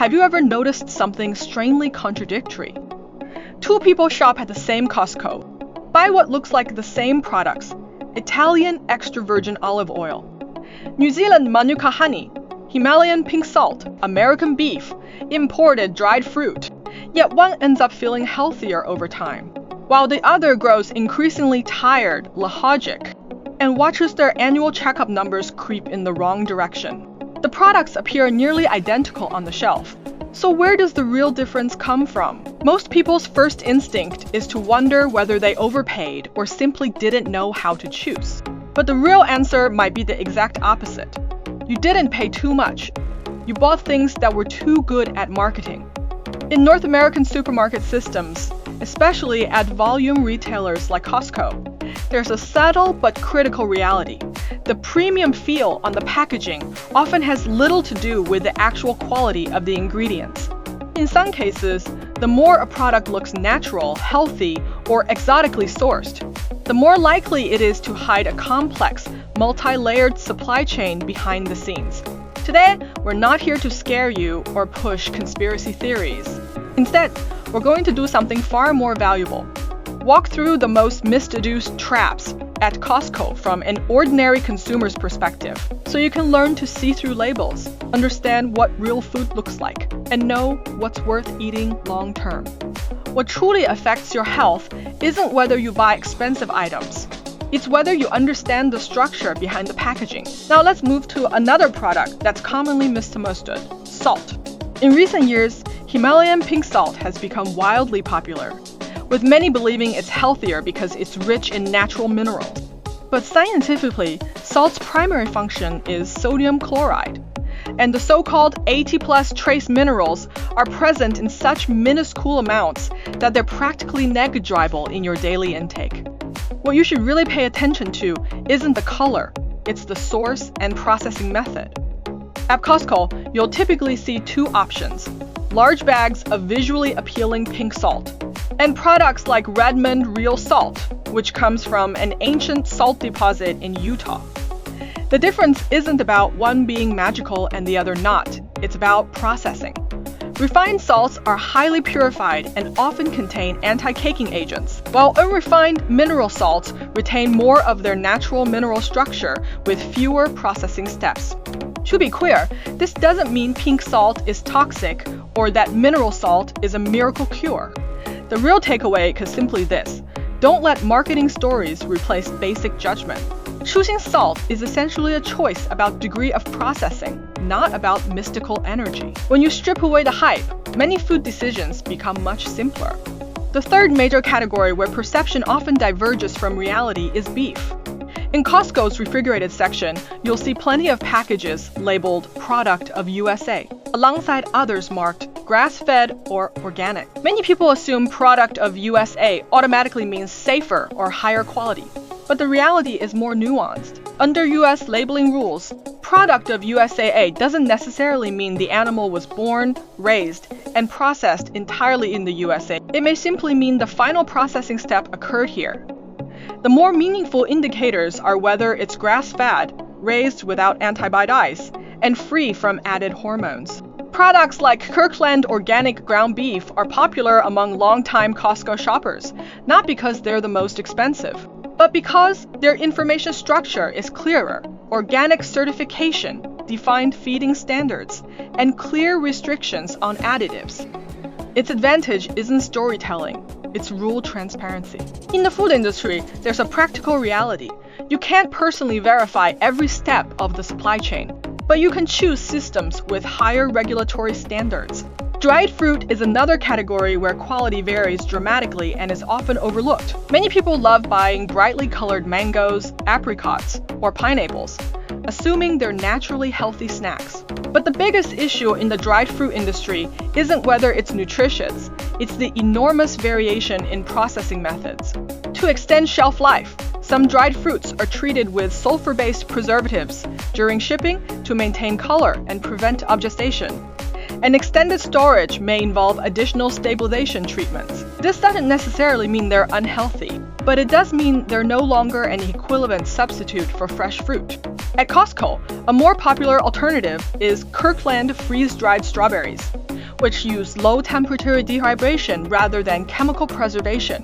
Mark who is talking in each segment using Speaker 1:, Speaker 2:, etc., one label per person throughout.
Speaker 1: Have you ever noticed something strangely contradictory? Two people shop at the same Costco, buy what looks like the same products: Italian extra virgin olive oil, New Zealand Manuka honey, Himalayan pink salt, American beef, imported dried fruit. Yet one ends up feeling healthier over time, while the other grows increasingly tired, lethargic, and watches their annual checkup numbers creep in the wrong direction. The products appear nearly identical on the shelf. So where does the real difference come from? Most people's first instinct is to wonder whether they overpaid or simply didn't know how to choose. But the real answer might be the exact opposite. You didn't pay too much. You bought things that were too good at marketing. In North American supermarket systems, especially at volume retailers like Costco, there's a subtle but critical reality. The premium feel on the packaging often has little to do with the actual quality of the ingredients. In some cases, the more a product looks natural, healthy, or exotically sourced, the more likely it is to hide a complex, multi-layered supply chain behind the scenes. Today, we're not here to scare you or push conspiracy theories. Instead, we're going to do something far more valuable. Walk through the most misdeduced traps at Costco from an ordinary consumer's perspective, so you can learn to see through labels, understand what real food looks like, and know what's worth eating long term. What truly affects your health isn't whether you buy expensive items. It's whether you understand the structure behind the packaging. Now let's move to another product that's commonly misunderstood: salt. In recent years, Himalayan pink salt has become wildly popular, with many believing it's healthier because it's rich in natural minerals. But scientifically, salt's primary function is sodium chloride, and the so-called 80+ trace minerals are present in such minuscule amounts that they're practically negligible in your daily intake. What you should really pay attention to isn't the color, it's the source and processing method. At Costco, you'll typically see two options: large bags of visually appealing pink salt, and products like Redmond Real Salt, which comes from an ancient salt deposit in Utah. The difference isn't about one being magical and the other not, it's about processing. Refined salts are highly purified and often contain anti-caking agents, while unrefined mineral salts retain more of their natural mineral structure with fewer processing steps. To be clear, this doesn't mean pink salt is toxic or that mineral salt is a miracle cure. The real takeaway is simply this: don't let marketing stories replace basic judgment. Choosing salt is essentially a choice about degree of processing, not about mystical energy. When you strip away the hype, many food decisions become much simpler. The third major category where perception often diverges from reality is beef. In Costco's refrigerated section, you'll see plenty of packages labeled "Product of USA," alongside others marked grass-fed or organic. Many people assume "Product of USA" automatically means safer or higher quality, but the reality is more nuanced. Under US labeling rules, "Product of USAA" doesn't necessarily mean the animal was born, raised, and processed entirely in the USA. It may simply mean the final processing step occurred here. The more meaningful indicators are whether it's grass-fed, raised without antibiotics, and free from added hormones. Products like Kirkland organic ground beef are popular among longtime Costco shoppers, not because they're the most expensive, but because their information structure is clearer: organic certification, defined feeding standards, and clear restrictions on additives. Its advantage isn't storytelling, it's rule transparency. In the food industry, there's a practical reality. You can't personally verify every step of the supply chain, but you can choose systems with higher regulatory standards. Dried fruit is another category where quality varies dramatically and is often overlooked. Many people love buying brightly colored mangoes, apricots, or pineapples, assuming they're naturally healthy snacks. But the biggest issue in the dried fruit industry isn't whether it's nutritious, it's the enormous variation in processing methods. To extend shelf life, some dried fruits are treated with sulfur-based preservatives during shipping to maintain color and prevent obfuscation. And extended storage may involve additional stabilization treatments. This doesn't necessarily mean they're unhealthy, but it does mean they're no longer an equivalent substitute for fresh fruit. At Costco, a more popular alternative is Kirkland freeze-dried strawberries. which use low-temperature dehydration rather than chemical preservation.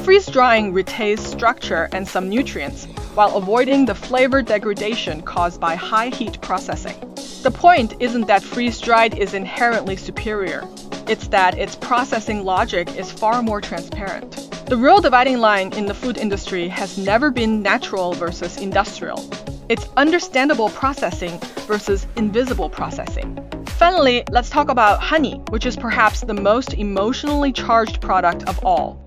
Speaker 1: Freeze-drying retains structure and some nutrients, while avoiding the flavor degradation caused by high-heat processing. The point isn't that freeze-dried is inherently superior. It's that its processing logic is far more transparent. The real dividing line in the food industry has never been natural versus industrial. It's understandable processing versus invisible processing. Finally, let's talk about honey, which is perhaps the most emotionally charged product of all.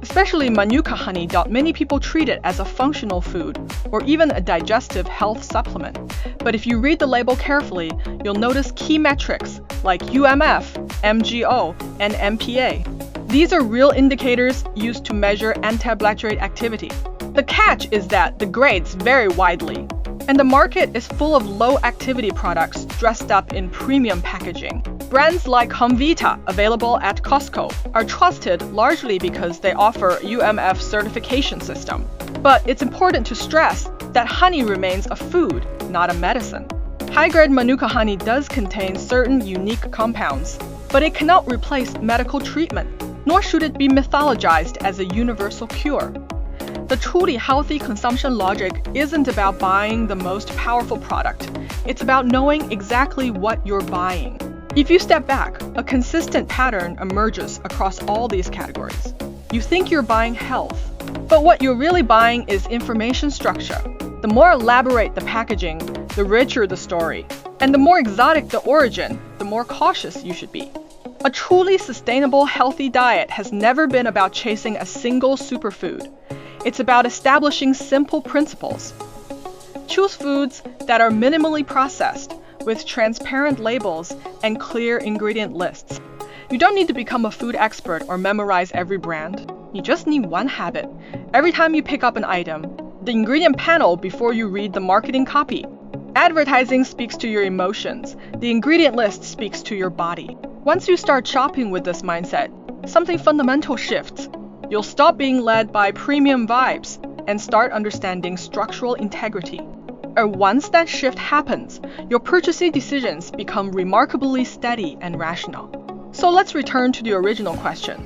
Speaker 1: Especially Manuka honey, many people treat it as a functional food or even a digestive health supplement. But if you read the label carefully, you'll notice key metrics like UMF, MGO, and MPA. These are real indicators used to measure anti-bacterial activity. The catch is that the grades vary widely, and the market is full of low-activity products dressed up in premium packaging. Brands like Humvita, available at Costco, are trusted largely because they offer UMF certification system. But it's important to stress that honey remains a food, not a medicine. High-grade Manuka honey does contain certain unique compounds, but it cannot replace medical treatment, nor should it be mythologized as a universal cure. The truly healthy consumption logic isn't about buying the most powerful product. It's about knowing exactly what you're buying. If you step back, a consistent pattern emerges across all these categories. You think you're buying health, but what you're really buying is information structure. The more elaborate the packaging, the richer the story. And the more exotic the origin, the more cautious you should be. A truly sustainable, healthy diet has never been about chasing a single superfood. It's about establishing simple principles. Choose foods that are minimally processed, with transparent labels and clear ingredient lists. You don't need to become a food expert or memorize every brand. You just need one habit. Every time you pick up an item, the ingredient panel before you read the marketing copy. Advertising speaks to your emotions. The ingredient list speaks to your body. Once you start shopping with this mindset, something fundamental shifts. You'll stop being led by premium vibes and start understanding structural integrity. And once that shift happens, your purchasing decisions become remarkably steady and rational. So let's return to the original question.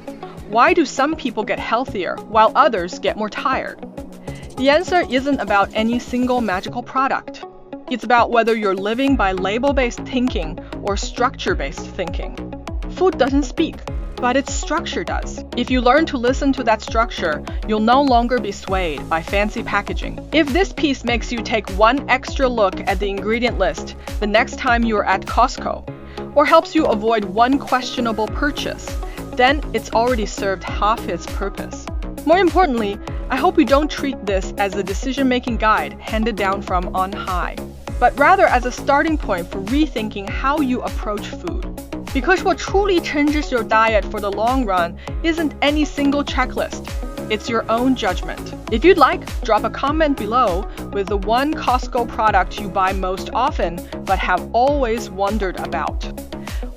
Speaker 1: Why do some people get healthier while others get more tired? The answer isn't about any single magical product. It's about whether you're living by label-based thinking or structure-based thinking. Food doesn't speak, but its structure does. If you learn to listen to that structure, you'll no longer be swayed by fancy packaging. If this piece makes you take one extra look at the ingredient list the next time you're at Costco, or helps you avoid one questionable purchase, then it's already served half its purpose. More importantly, I hope you don't treat this as a decision-making guide handed down from on high, but rather as a starting point for rethinking how you approach food. Because what truly changes your diet for the long run isn't any single checklist. It's your own judgment. If you'd like, drop a comment below with the one Costco product you buy most often but have always wondered about.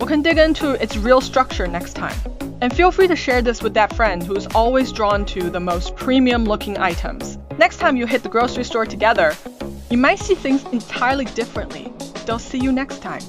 Speaker 1: We can dig into its real structure next time. And feel free to share this with that friend who's always drawn to the most premium looking items. Next time you hit the grocery store together, you might see things entirely differently. They'll see you next time.